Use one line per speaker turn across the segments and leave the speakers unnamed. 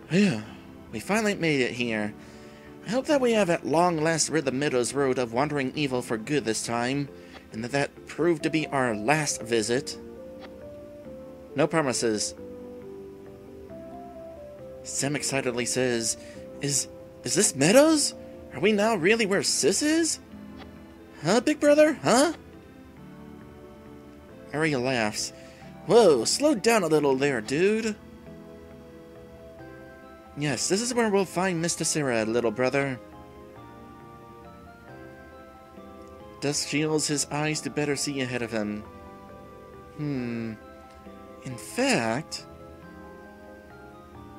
Phew, we finally made it here. I hope that we have at long last rid the Meadows Road of wandering evil for good this time, and that proved to be our last visit. No promises. Sam excitedly says, Is this Meadows? Are we now really where Sis is? Huh, big brother? Huh? Ari laughs. Whoa, slow down a little there, dude. Yes, this is where we'll find Miss Tasera, little brother. Dusk shields his eyes to better see ahead of him. In fact,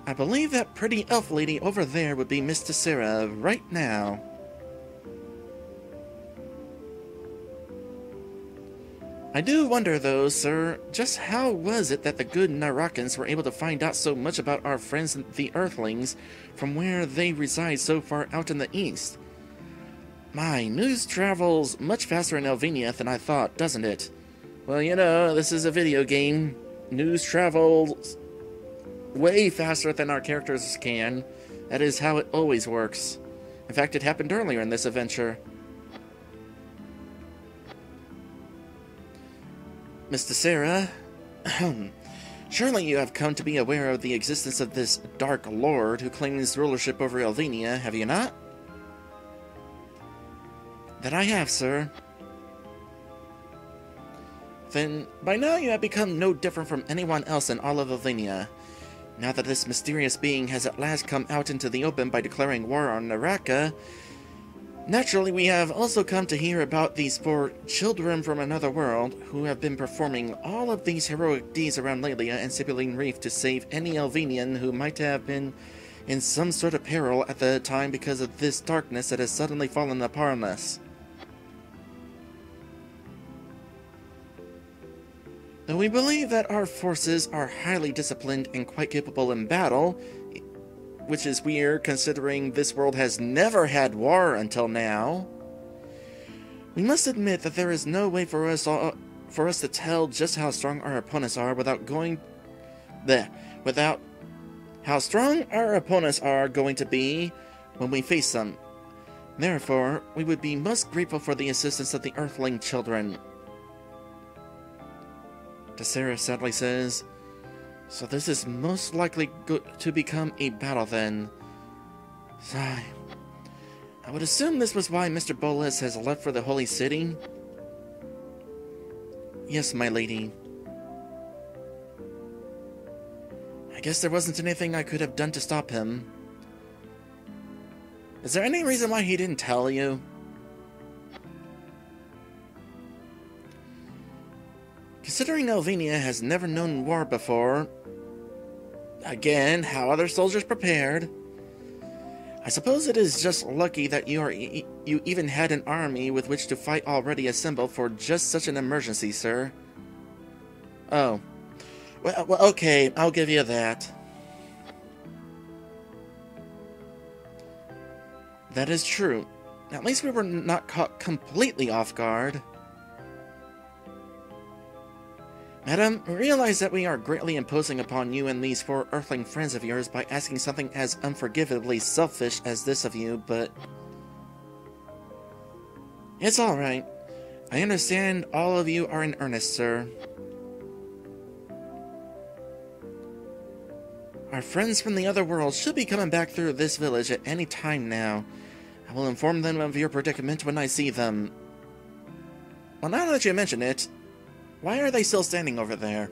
I believe that pretty elf lady over there would be Miss Tasera right now. I do wonder, though, sir, just how was it that the good Narakans were able to find out so much about our friends the Earthlings from where they reside so far out in the east? My, news travels much faster in Elvenia than I thought, doesn't it? Well, you know, this is a video game. News travels way faster than our characters can. That is how it always works. In fact, it happened earlier in this adventure. Miss Tasera, surely you have come to be aware of the existence of this Dark Lord who claims rulership over Elvenia, have you not? That I have, sir. Then, by now you have become no different from anyone else in all of Elvenia. Now that this mysterious being has at last come out into the open by declaring war on Naraka, naturally we have also come to hear about these four children from another world who have been performing all of these heroic deeds around Lelia and Sibylline Reef to save any Elvenian who might have been in some sort of peril at the time because of this darkness that has suddenly fallen upon us. Though we believe that our forces are highly disciplined and quite capable in battle, which is weird considering this world has never had war until now, we must admit that there is no way for us to tell just how strong our opponents are without how strong our opponents are going to be when we face them. Therefore, we would be most grateful for the assistance of the Earthling children. Tasera sadly says, So this is most likely to become a battle then. Sigh. I would assume this was why Mr. Bolas has left for the Holy City? Yes, my lady. I guess there wasn't anything I could have done to stop him. Is there any reason why he didn't tell you? Considering Elvenia has never known war before, again, how other soldiers prepared? I suppose it is just lucky that you even had an army with which to fight already assembled for just such an emergency, sir. Oh. Well, okay, I'll give you that. That is true. At least we were not caught completely off guard. Madam, realize that we are greatly imposing upon you and these four Earthling friends of yours by asking something as unforgivably selfish as this of you, but it's alright. I understand all of you are in earnest, sir. Our friends from the other world should be coming back through this village at any time now. I will inform them of your predicament when I see them. Well, now that you mention it, why are they still standing over there?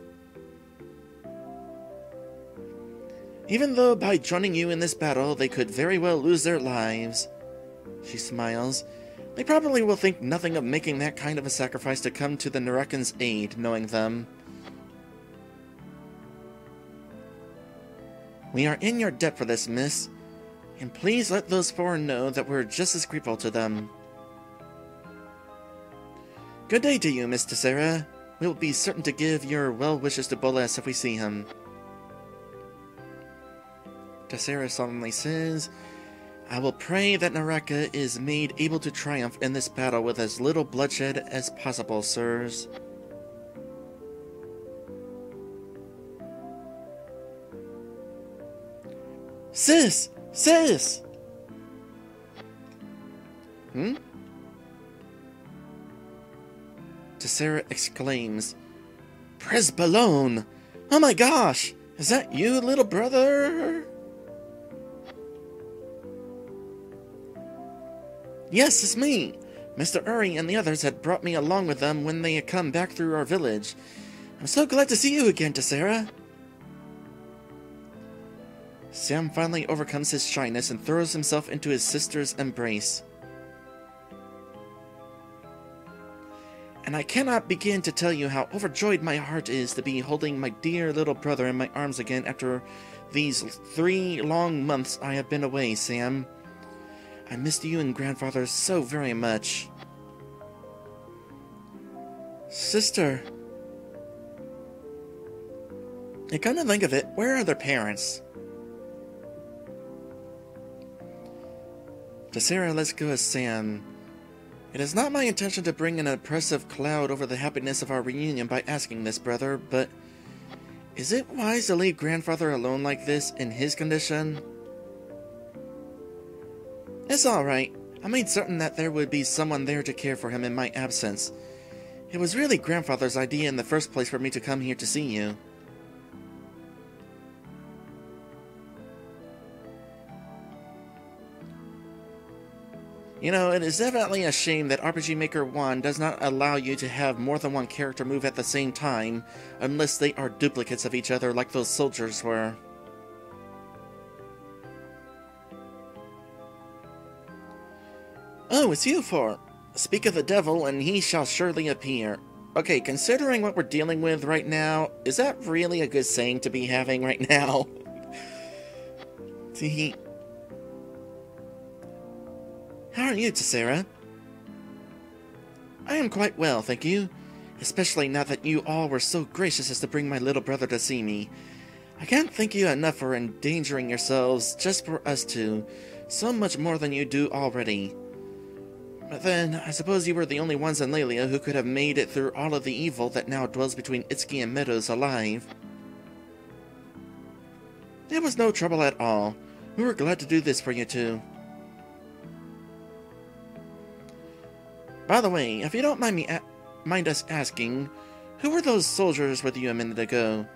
Even though by joining you in this battle they could very well lose their lives, she smiles, they probably will think nothing of making that kind of a sacrifice to come to the Narakans' aid, knowing them. We are in your debt for this, miss, and please let those four know that we're just as grateful to them. Good day to you, Miss Tasera. We will be certain to give your well wishes to Bolas if we see him. Tasera solemnly says, I will pray that Naraka is made able to triumph in this battle with as little bloodshed as possible, sirs. Sis! Sis! Tasera exclaims, Presbalone! Oh my gosh! Is that you, little brother? Yes, it's me! Mr. Uri and the others had brought me along with them when they had come back through our village. I'm so glad to see you again, Tasera. Sam finally overcomes his shyness and throws himself into his sister's embrace. And I cannot begin to tell you how overjoyed my heart is to be holding my dear little brother in my arms again after these 3 long months I have been away, Sam. I missed you and grandfather so very much. Sister. I come to think of it, where are their parents? Tasera lets go of Sam. It is not my intention to bring an oppressive cloud over the happiness of our reunion by asking this, brother, but is it wise to leave grandfather alone like this in his condition? It's alright. I made certain that there would be someone there to care for him in my absence. It was really grandfather's idea in the first place for me to come here to see you. You know, it is definitely a shame that RPG Maker 1 does not allow you to have more than one character move at the same time, unless they are duplicates of each other like those soldiers were. Oh, it's you four. Speak of the devil, and he shall surely appear. Okay, considering what we're dealing with right now, is that really a good saying to be having right now? See, how are you, Tasera? I am quite well, thank you. Especially now that you all were so gracious as to bring my little brother to see me. I can't thank you enough for endangering yourselves just for us two, so much more than you do already. But then, I suppose you were the only ones in Laelia who could have made it through all of the evil that now dwells between Itsuki and Meadows alive. It was no trouble at all. We were glad to do this for you two. By the way, if you don't mind us asking, who were those soldiers with you a minute ago?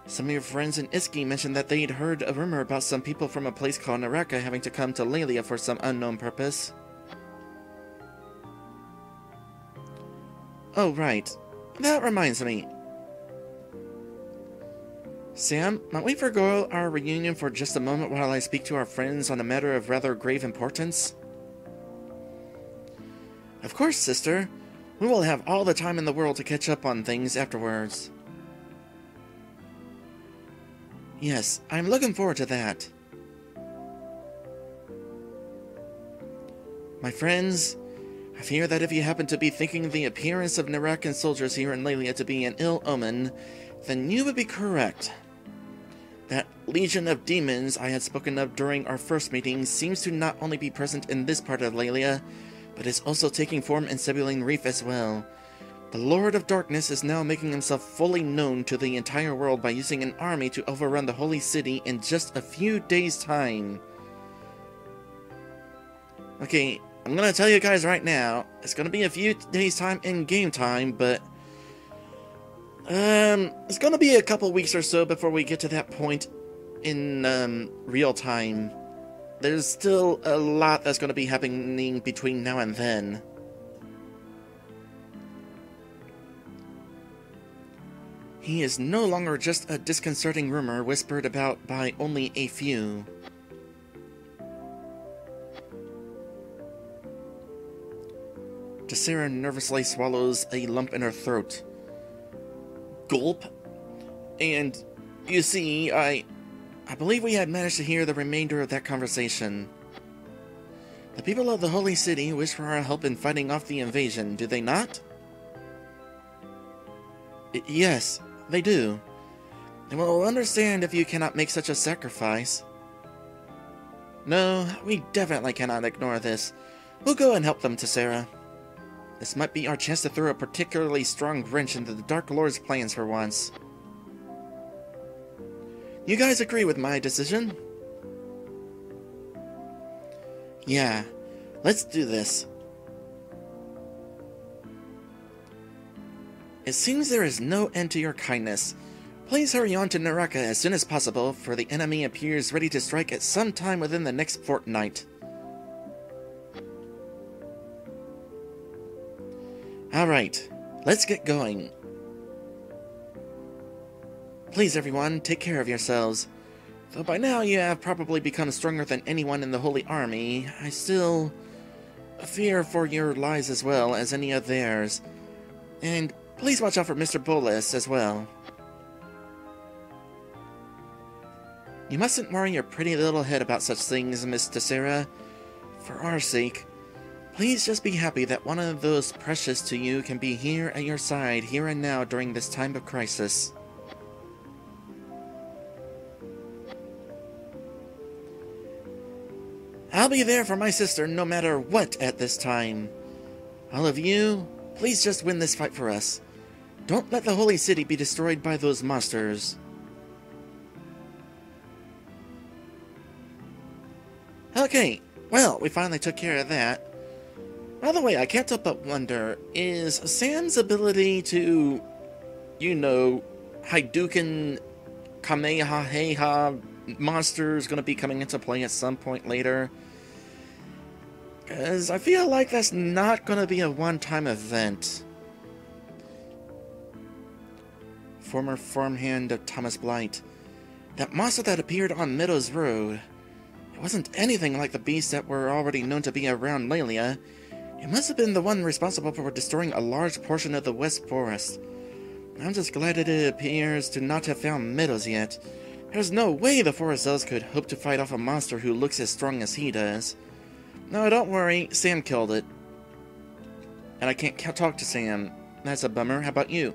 Some of your friends in Itsuki mentioned that they'd heard a rumor about some people from a place called Naraka having to come to Laelia for some unknown purpose. Oh, right. That reminds me. Sam, might we forgo our reunion for just a moment while I speak to our friends on a matter of rather grave importance? Of course, sister. We will have all the time in the world to catch up on things afterwards. Yes, I'm looking forward to that. My friends, I fear that if you happen to be thinking the appearance of Narakan soldiers here in Laelia to be an ill omen, then you would be correct. That legion of demons I had spoken of during our first meeting seems to not only be present in this part of Laelia, but is also taking form in Sibyline Reef as well. The Lord of Darkness is now making himself fully known to the entire world by using an army to overrun the Holy City in just a few days' time. Okay, I'm gonna tell you guys right now, it's gonna be a few days' time in game time, but it's gonna be a couple weeks or so before we get to that point in real time. There's still a lot that's gonna be happening between now and then. He is no longer just a disconcerting rumor whispered about by only a few. Tasera nervously swallows a lump in her throat. Gulp. And, you see, I believe we had managed to hear the remainder of that conversation. The people of the Holy City wish for our help in fighting off the invasion, do they not? Yes, they do. They will understand if you cannot make such a sacrifice. No, we definitely cannot ignore this. We'll go and help them, Tasera. This might be our chance to throw a particularly strong wrench into the Dark Lord's plans for once. You guys agree with my decision? Yeah, let's do this. It seems there is no end to your kindness. Please hurry on to Naraka as soon as possible, for the enemy appears ready to strike at some time within the next fortnight. Alright, let's get going. Please everyone, take care of yourselves. Though by now you have probably become stronger than anyone in the Holy Army, I still fear for your lives as well as any of theirs. And please watch out for Mr. Bolas as well. You mustn't worry your pretty little head about such things, Miss Tasera. For our sake, please just be happy that one of those precious to you can be here at your side, here and now during this time of crisis. I'll be there for my sister no matter what at this time. All of you, please just win this fight for us. Don't let the Holy City be destroyed by those monsters. Okay, well, we finally took care of that. By the way, I can't help but wonder, is Sam's ability to, you know, Hadouken Kamehameha monsters going to be coming into play at some point later? Because I feel like that's not going to be a one-time event. Former farmhand of Thomas Blight. That monster that appeared on Meadows Road. It wasn't anything like the beasts that were already known to be around Lelia. It must have been the one responsible for destroying a large portion of the West Forest. I'm just glad that it appears to not have found Meadows yet. There's no way the Forest Elves could hope to fight off a monster who looks as strong as he does. No, don't worry, Sam killed it. And I can't talk to Sam. That's a bummer. How about you?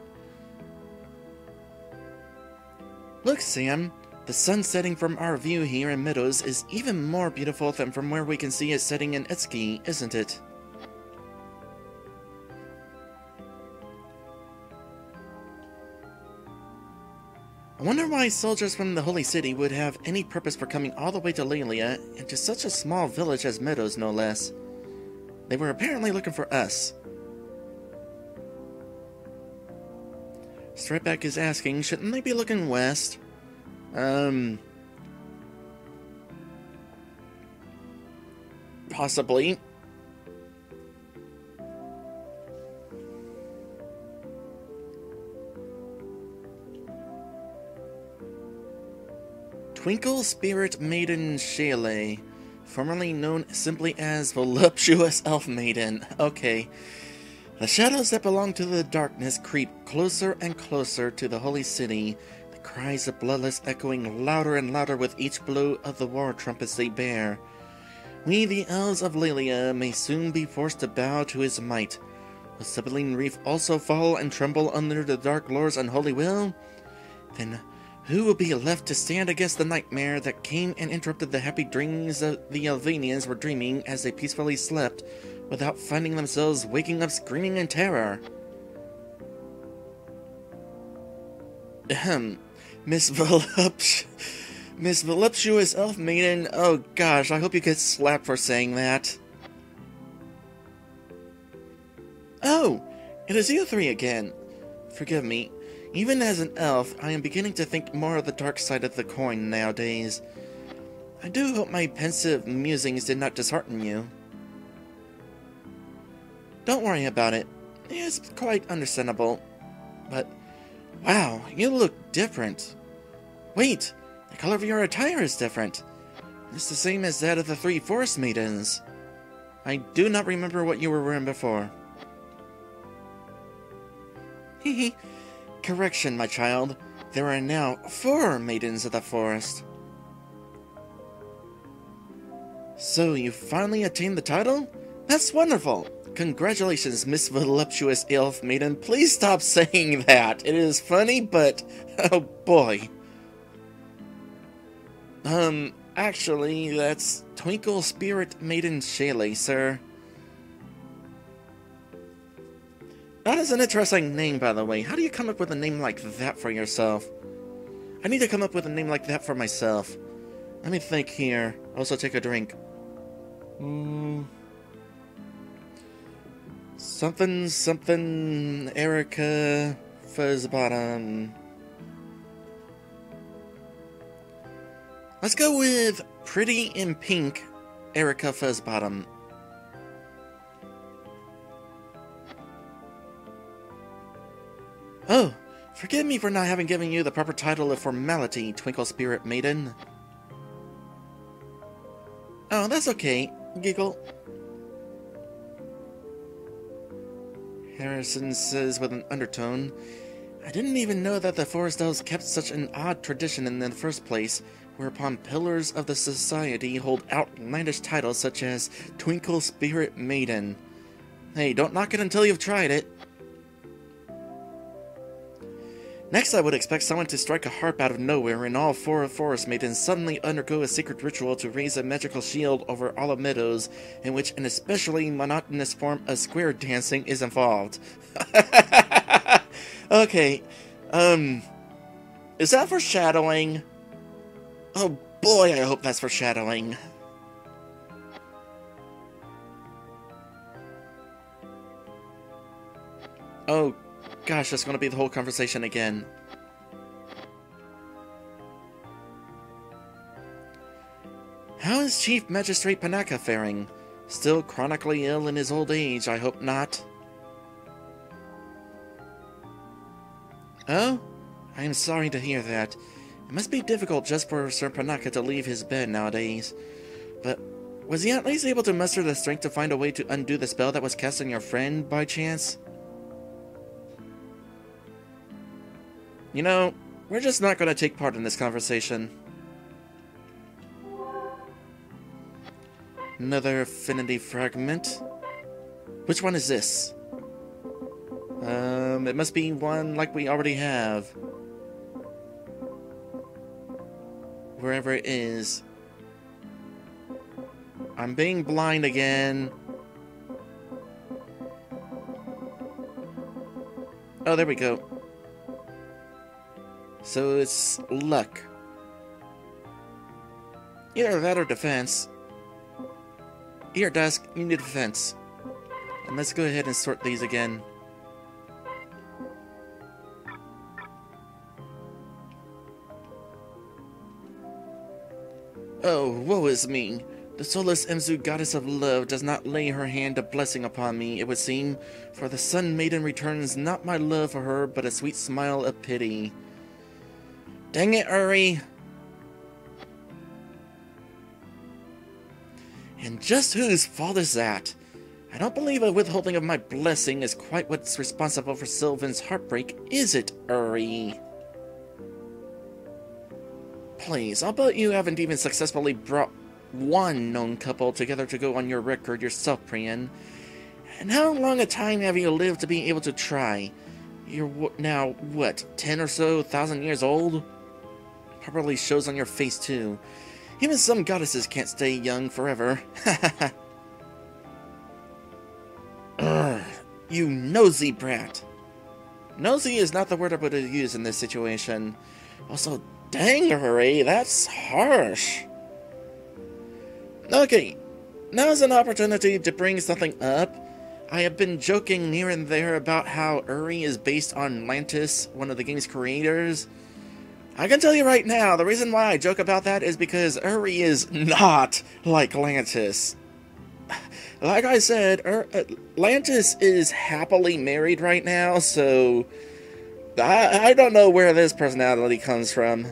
Look, Sam. The sun setting from our view here in Meadows is even more beautiful than from where we can see it setting in Itsuki, isn't it? I wonder why soldiers from the Holy City would have any purpose for coming all the way to Lelia, and to such a small village as Meadows, no less. They were apparently looking for us. Stripback is asking, shouldn't they be looking west? Possibly. Twinkle Spirit Maiden Shayla, formerly known simply as Voluptuous Elf Maiden. Okay. The shadows that belong to the darkness creep closer and closer to the Holy City, the cries of Bloodless echoing louder and louder with each blow of the war trumpets they bear. We, the Elves of Lelia, may soon be forced to bow to his might. Will Sibylline Reef also fall and tremble under the Dark Lord's unholy will? Then who will be left to stand against the nightmare that came and interrupted the happy dreams the Elvanians were dreaming as they peacefully slept, without finding themselves waking up screaming in terror? Miss Voluptuous Elf Maiden, oh gosh, I hope you get slapped for saying that. Oh, it is you three again. Forgive me. Even as an elf, I am beginning to think more of the dark side of the coin nowadays. I do hope my pensive musings did not dishearten you. Don't worry about it. It's quite understandable. But, wow, you look different. Wait, the color of your attire is different. It's the same as that of the three Forest Maidens. I do not remember what you were wearing before. Hehe. Correction, my child. There are now 4 Maidens of the Forest. So, you finally attained the title? That's wonderful! Congratulations, Miss Voluptuous Elf Maiden. Please stop saying that. It is funny, but oh boy. Actually, that's Twinkle Spirit Maiden Shayla, sir. That is an interesting name, by the way. How do you come up with a name like that for yourself? I need to come up with a name like that for myself. Let me think here. Also take a drink. Something, Erica Fuzzbottom. Let's go with Pretty in Pink, Erica Fuzzbottom. Oh, forgive me for not having given you the proper title of formality, Twinkle Spirit Maiden. Oh, that's okay. Giggle. Harrison says with an undertone, I didn't even know that the Forest Elves kept such an odd tradition in the first place, whereupon pillars of the society hold outlandish titles such as Twinkle Spirit Maiden. Hey, don't knock it until you've tried it. Next, I would expect someone to strike a harp out of nowhere and all four forest maidens suddenly undergo a secret ritual to raise a magical shield over olive meadows in which an especially monotonous form of square dancing is involved. Okay, is that foreshadowing? Oh boy, I hope that's foreshadowing. Oh gosh, that's going to be the whole conversation again. How is Chief Magistrate Panaka faring? Still chronically ill in his old age, I hope not. Oh? I am sorry to hear that. It must be difficult just for Sir Panaka to leave his bed nowadays. But was he at least able to muster the strength to find a way to undo the spell that was cast on your friend, by chance? You know, we're just not going to take part in this conversation. Another affinity fragment. Which one is this? It must be one like we already have. Wherever it is. I'm being blind again. Oh, there we go. So it's luck. Either that or defense. Here, Dusk, you need defense. And let's go ahead and sort these again. Oh, woe is me. The soulless Emzu, goddess of love, does not lay her hand a blessing upon me, it would seem, for the Sun Maiden returns not my love for her, but a sweet smile of pity. Dang it, Uri! And just whose fault is that? I don't believe a withholding of my blessing is quite what's responsible for Sylvan's heartbreak, is it, Uri? Please, I'll bet you haven't even successfully brought one known couple together to go on your record yourself, Priyan. And how long a time have you lived to be able to try? You're now, what, 10 or so thousand years old? Probably shows on your face, too. Even some goddesses can't stay young forever. Urgh, you nosy brat. Nosy is not the word I would have used in this situation. Also, dang, Hurry, that's harsh. Okay, now's an opportunity to bring something up. I have been joking near and there about how Uri is based on Lantis, one of the game's creators. I can tell you right now, the reason why I joke about that is because Uri is not like Lantis. Like I said, Lantis is happily married right now, so I don't know where this personality comes from.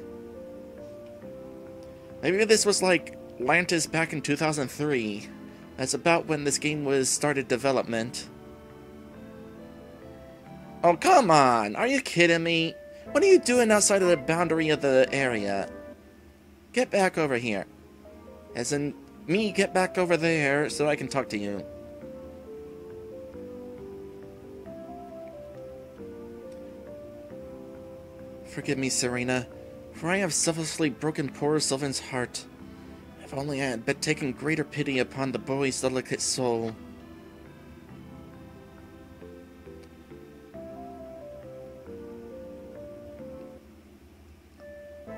Maybe this was like Lantis back in 2003. That's about when this game was started development. Oh, come on! Are you kidding me? What are you doing outside of the boundary of the area? Get back over here. As in, me get back over there so I can talk to you. Forgive me, Serena, for I have selflessly broken poor Sylvan's heart. If only I had but taken greater pity upon the boy's delicate soul.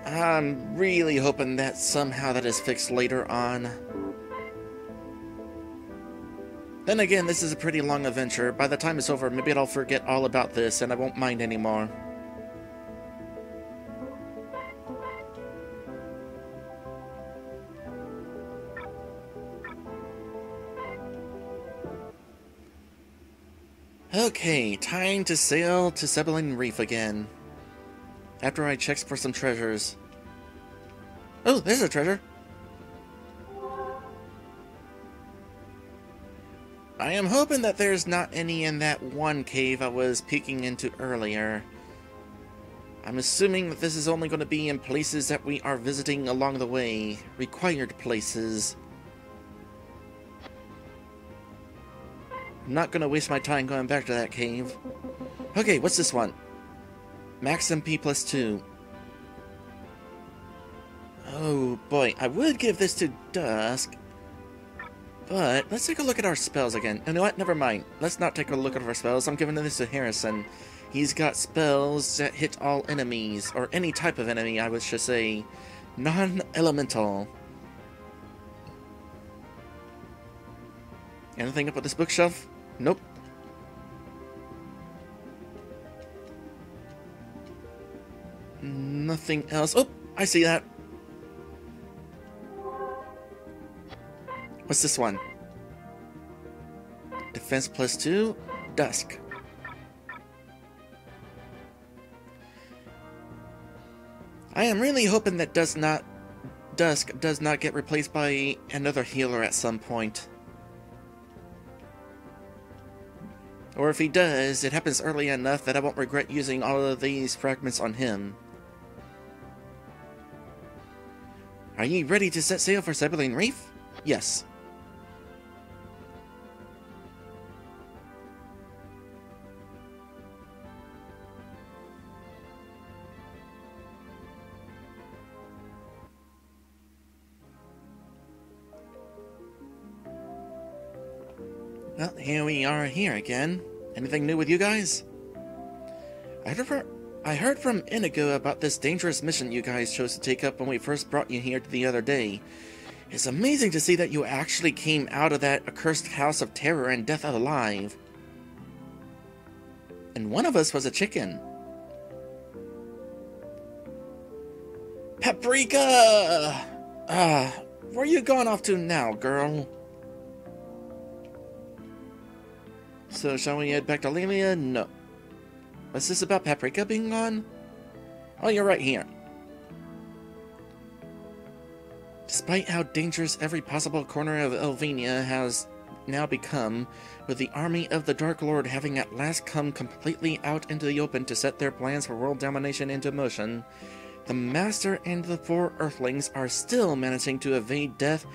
I'm really hoping that somehow that is fixed later on. Then again, this is a pretty long adventure. By the time it's over, maybe I'll forget all about this and I won't mind anymore. Okay, time to sail to Sibylline Reef again. After I check for some treasures. Oh, there's a treasure! I am hoping that there's not any in that one cave I was peeking into earlier. I'm assuming that this is only going to be in places that we are visiting along the way. Required places. I'm not going to waste my time going back to that cave. Okay, what's this one? Max MP plus 2. Oh boy, I would give this to Dusk. But let's take a look at our spells again. You know what? Never mind. Let's not take a look at our spells. I'm giving this to Harrison. He's got spells that hit all enemies, or any type of enemy, I should say. Non-elemental. Anything up at this bookshelf? Nope. Nothing else. Oh, I see that. What's this one? Defense plus 2, Dusk. I am really hoping that Dusk does not get replaced by another healer at some point. Or if he does, it happens early enough that I won't regret using all of these fragments on him. Are you ready to set sail for Sibylline Reef? Yes. Well, here we are here again. Anything new with you guys? I heard from Inigo about this dangerous mission you guys chose to take up when we first brought you here the other day. It's amazing to see that you actually came out of that accursed house of terror and death alive. And one of us was a chicken. Paprika! Where you going off to now, girl? So, shall we head back to Lelia? No. What's this about Paprika being gone? Oh, you're right here. Despite how dangerous every possible corner of Elvenia has now become, with the army of the Dark Lord having at last come completely out into the open to set their plans for world domination into motion, the Master and the 4 Earthlings are still managing to evade death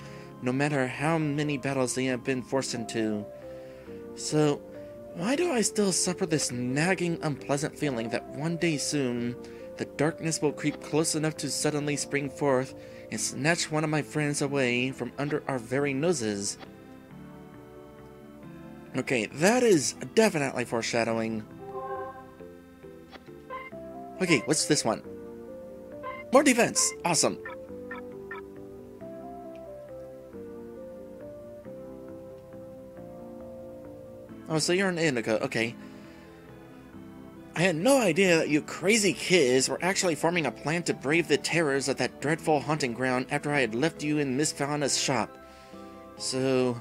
no matter how many battles they have been forced into. So, why do I still suffer this nagging, unpleasant feeling that one day soon, the darkness will creep close enough to suddenly spring forth and snatch one of my friends away from under our very noses? Okay, that is definitely foreshadowing. Okay, what's this one? More defense! Awesome! Oh, so you're an Indigo, okay. I had no idea that you crazy kids were actually forming a plan to brave the terrors of that dreadful hunting ground after I had left you in Miss Fauna's shop. So,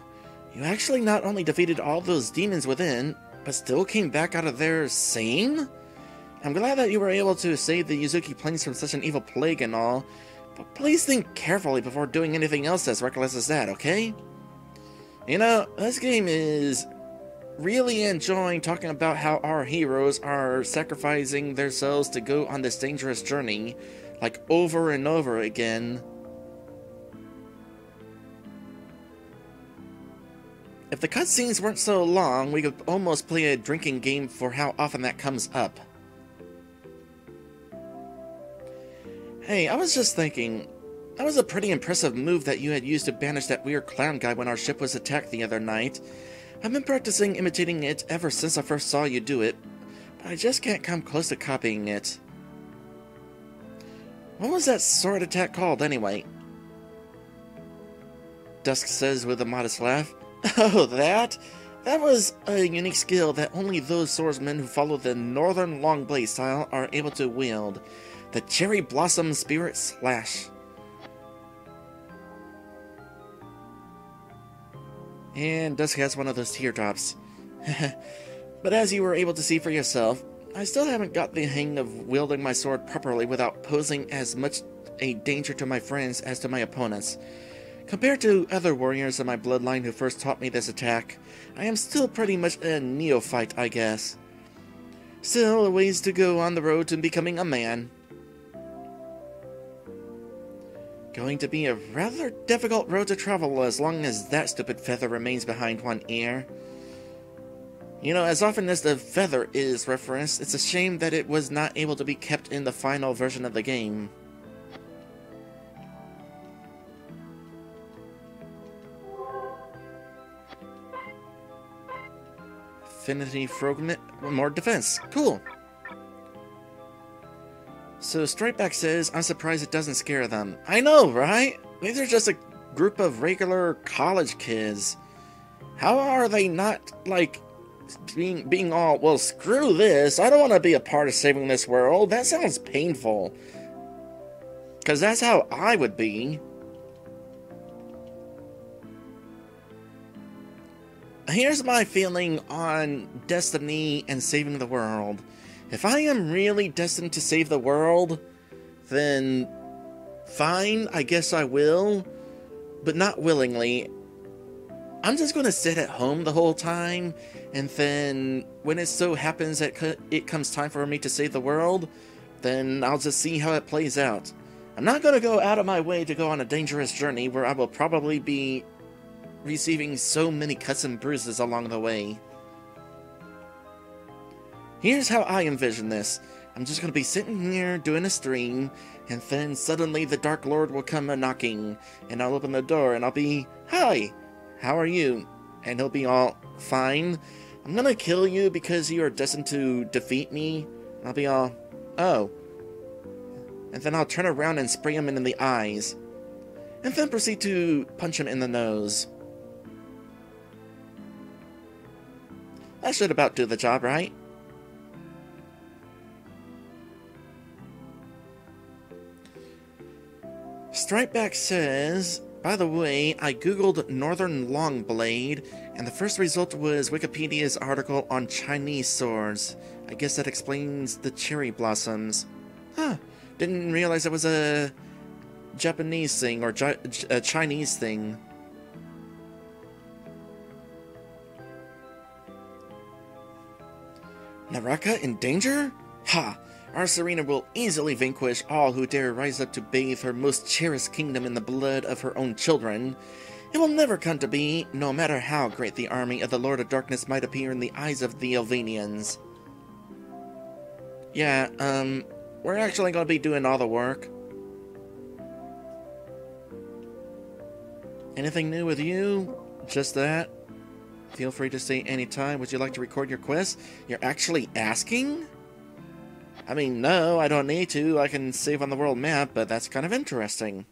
you actually not only defeated all those demons within, but still came back out of there sane? I'm glad that you were able to save the Yuzuki plains from such an evil plague and all, but please think carefully before doing anything else as reckless as that, okay? You know, this game is really enjoying talking about how our heroes are sacrificing themselves to go on this dangerous journey, like over and over again. If the cutscenes weren't so long, we could almost play a drinking game for how often that comes up. Hey, I was just thinking, that was a pretty impressive move that you had used to banish that weird clown guy when our ship was attacked the other night. I've been practicing imitating it ever since I first saw you do it, but I just can't come close to copying it. What was that sword attack called, anyway? Dusk says with a modest laugh. Oh, that? That was a unique skill that only those swordsmen who follow the northern long blade style are able to wield. The Cherry Blossom Spirit Slash. And Dusk has one of those teardrops. But as you were able to see for yourself, I still haven't got the hang of wielding my sword properly without posing as much a danger to my friends as to my opponents. Compared to other warriors of my bloodline who first taught me this attack, I am still pretty much a neophyte, I guess. Still a ways to go on the road to becoming a man. Going to be a rather difficult road to travel as long as that stupid feather remains behind one ear. You know, as often as the feather is referenced, it's a shame that it was not able to be kept in the final version of the game. Affinity fragment, more defense. Cool. So Stripeback says, I'm surprised it doesn't scare them. I know, right? These are just a group of regular college kids. How are they not, like, being all, well, screw this. I don't want to be a part of saving this world. That sounds painful. Because that's how I would be. Here's my feeling on destiny and saving the world. If I am really destined to save the world, then fine, I guess I will, but not willingly. I'm just going to sit at home the whole time, and then when it so happens that it comes time for me to save the world, then I'll just see how it plays out. I'm not going to go out of my way to go on a dangerous journey where I will probably be receiving so many cuts and bruises along the way. Here's how I envision this. I'm just going to be sitting here doing a stream, and then suddenly the Dark Lord will come a-knocking, and I'll open the door, and I'll be, "Hi, how are you?" And he'll be all, "Fine. I'm going to kill you because you are destined to defeat me." And I'll be all, "Oh." And then I'll turn around and spray him in the eyes, and then proceed to punch him in the nose. That should about do the job, right? Stripeback says, by the way, I googled Northern Longblade, and the first result was Wikipedia's article on Chinese swords. I guess that explains the cherry blossoms. Huh, didn't realize it was a Japanese thing, or a Chinese thing. Naraka in danger? Ha! Our Serena will easily vanquish all who dare rise up to bathe her most cherished kingdom in the blood of her own children. It will never come to be, no matter how great the army of the Lord of Darkness might appear in the eyes of the Elvanians. Yeah, we're actually going to be doing all the work. Anything new with you? Just that? Feel free to say anytime. Would you like to record your quest? You're actually asking? I mean, no, I don't need to. I can save on the world map, but that's kind of interesting.